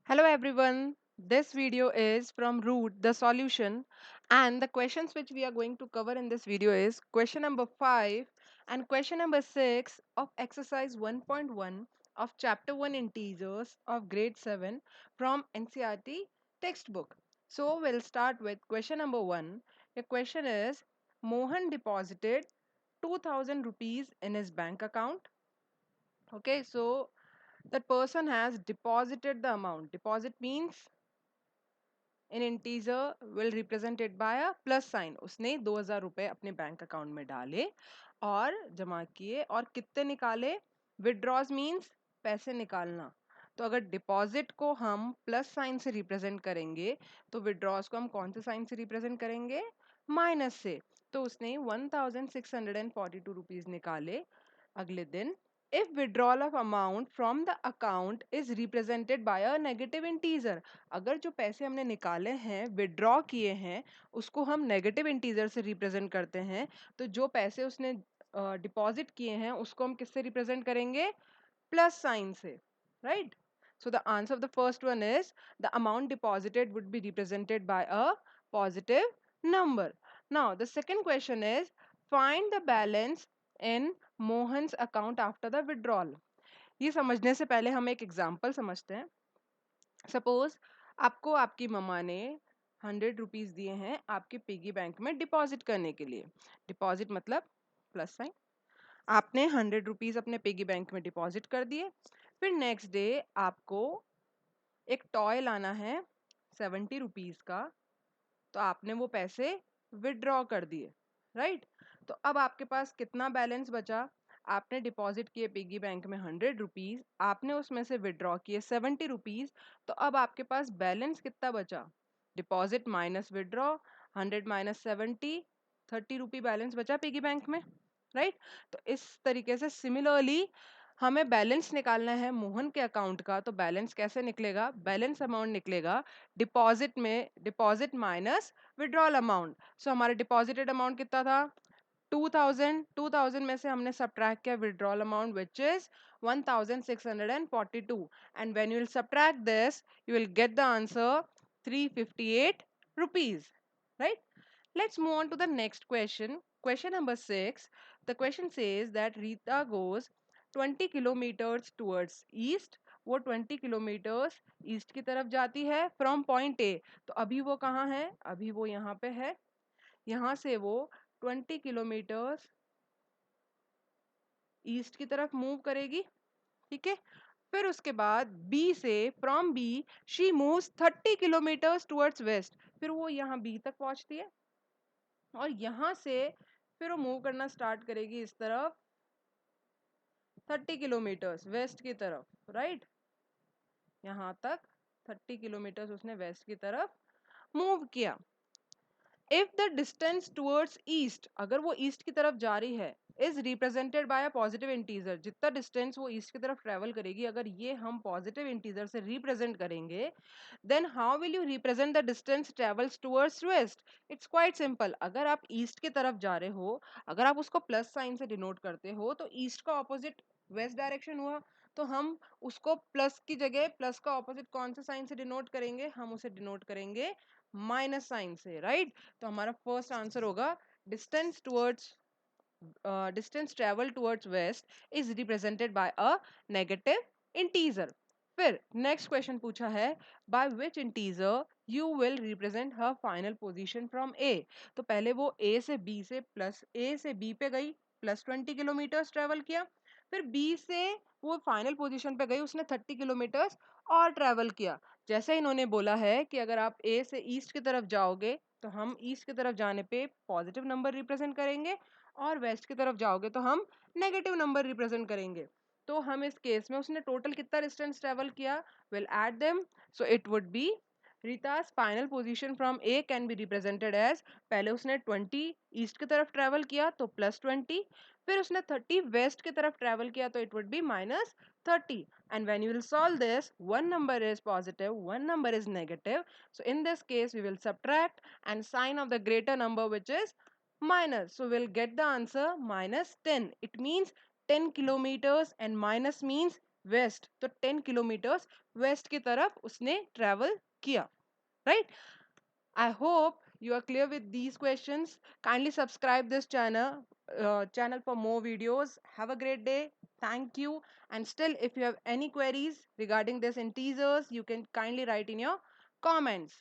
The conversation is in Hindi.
Hello everyone. This video is from Root the solution, and the questions which we are going to cover in this video is question number 5 and question number 6 of exercise 1.1 of chapter 1 integers of grade 7 from NCERT textbook. So we'll start with question number 1. The question is Mohan deposited 2000 rupees in his bank account. Okay, so that person has deposited the amount. Deposit means in integer will represented by a plus sign. उसने 2000 रुपए अपने बैंक अकाउंट में डाले और जमा किए और कितने निकाले. विड्रॉज मीन्स पैसे निकालना. तो अगर डिपॉजिट को हम प्लस साइन से रिप्रेजेंट करेंगे तो विड्रॉज को हम कौन से साइन से रिप्रेजेंट करेंगे. माइनस से. तो उसने 1642 रुपीज निकाले. अगले दिन if withdrawal of amount from the account is represented by a negative integer, अगर जो पैसे हमने निकाले हैं विड्रॉ किए हैं उसको हम नेगेटिव इंटीजर से रिप्रेजेंट करते हैं, तो जो पैसे उसने डिपॉजिट किए हैं उसको हम किससे रिप्रेजेंट करेंगे. प्लस साइन से. Right. So the answer of the first one is the amount deposited would be represented by a positive number. Now the second question is find the balance in Mohan's account after the withdrawal. ये समझने से पहले हम एक एग्जाम्पल समझते हैं. सपोज आपको आपकी मम्मा ने 100 रुपीज दिए हैं आपके पिगी बैंक में डिपॉजिट करने के लिए. डिपॉजिट मतलब प्लस साइन. आपने 100 रुपीज अपने पिगी बैंक में डिपॉजिट कर दिए. फिर नेक्स्ट डे आपको एक टॉय लाना है 70 रुपीज का, तो आपने वो पैसे विड्रॉ कर दिए. राइट. तो अब आपके पास कितना बैलेंस बचा. आपने डिपॉजिट किए पिगी बैंक में 100 रुपीज, आपने उसमें से विड्रॉ किए 70 रुपीज. तो अब आपके पास बैलेंस कितना बचा. डिपॉजिट माइनस विड्रॉ, 100 माइनस 70, 30 रुपी बैलेंस बचा पिगी बैंक में. राइट. तो इस तरीके से सिमिलरली हमें बैलेंस निकालना है मोहन के अकाउंट का. तो बैलेंस कैसे निकलेगा. बैलेंस अमाउंट निकलेगा डिपॉजिट में डिपॉजिट माइनस विड्रॉल अमाउंट. सो हमारा डिपॉजिटेड अमाउंट कितना था 2000 में से हमने सब्ट्रैक्ट किया withdrawal amount which is 1642 and when you will subtract this you will get the answer 358 rupees. Right. Let's move on to the next question. Question number 6. The question says that Rita goes 20 kilometers towards east. वो 20 किलोमीटर्स ईस्ट की तरफ जाती है फ्रॉम पॉइंट ए. तो अभी वो कहाँ है. अभी वो यहाँ पे है. यहाँ से वो 20 किलोमीटर्स ईस्ट की तरफ मूव करेगी. ठीक है. फिर उसके बाद बी से from B she moves 30 kilometres towards west. फिर वो यहाँ बी तक पहुँचती है और यहाँ से फिर वो मूव करना स्टार्ट करेगी इस तरफ 30 किलोमीटर्स वेस्ट की तरफ. राइट. यहाँ तक 30 किलोमीटर्स उसने वेस्ट की तरफ मूव किया. If the distance towards east, अगर वो ईस्ट की तरफ जा रही है, is represented by a positive integer. जितना डिस्टेंस वो ईस्ट की तरफ ट्रेवल करेगी अगर ये हम पॉजिटिव इंटीजर से रिप्रेजेंट करेंगे, then how will you represent the distance travels towards west. It's quite simple. अगर आप ईस्ट की तरफ जा रहे हो, अगर आप उसको प्लस साइन से डिनोट करते हो तो ईस्ट का ऑपोजिट वेस्ट डायरेक्शन हुआ. तो हम उसको प्लस की जगह प्लस का ऑपोजिट कौन से साइन से डिनोट करेंगे. हम उसे डिनोट करेंगे माइनस साइन से. राइट. तो हमारा फर्स्ट आंसर होगा distance towards distance travel towards west is represented by a negative integer. फिर नेक्स्ट क्वेश्चन पूछा है by which integer you will represent her final position from A. तो पहले वो A से B से प्लस A से B पे गई प्लस 20 किलोमीटर्स ट्रेवल किया. फिर B से वो फाइनल पोजीशन पे गई उसने 30 किलोमीटर्स और ट्रेवल किया. जैसे इन्होंने बोला है कि अगर आप A से ईस्ट की तरफ जाओगे तो हम ईस्ट की तरफ जाने पे पॉजिटिव नंबर रिप्रेजेंट करेंगे और वेस्ट की तरफ जाओगे तो हम नेगेटिव नंबर रिप्रेजेंट करेंगे. तो हम इस केस में उसने टोटल कितना डिस्टेंस ट्रेवल किया. Will add them. So it would be Rita's final position from A can be represented as पहले उसने 20 ईस्ट की तरफ ट्रेवल किया तो प्लस 20. फिर उसने 30 वेस्ट की तरफ ट्रेवल किया तो it would B minus 30. And when you will solve this, one number is positive, one number is negative. So in this case, we will subtract and sign of the greater number which is minus. So we'll get the answer minus 10. It means 10 kilometers and minus means west, तो 10 किलोमीटर्स वेस्ट की तरफ उसने ट्रैवल किया, right? I hope you are clear with these questions. Kindly subscribe this channel for more videos. Have a great day. Thank you. And still, if you have any queries regarding this in teasers, you can kindly write in your comments.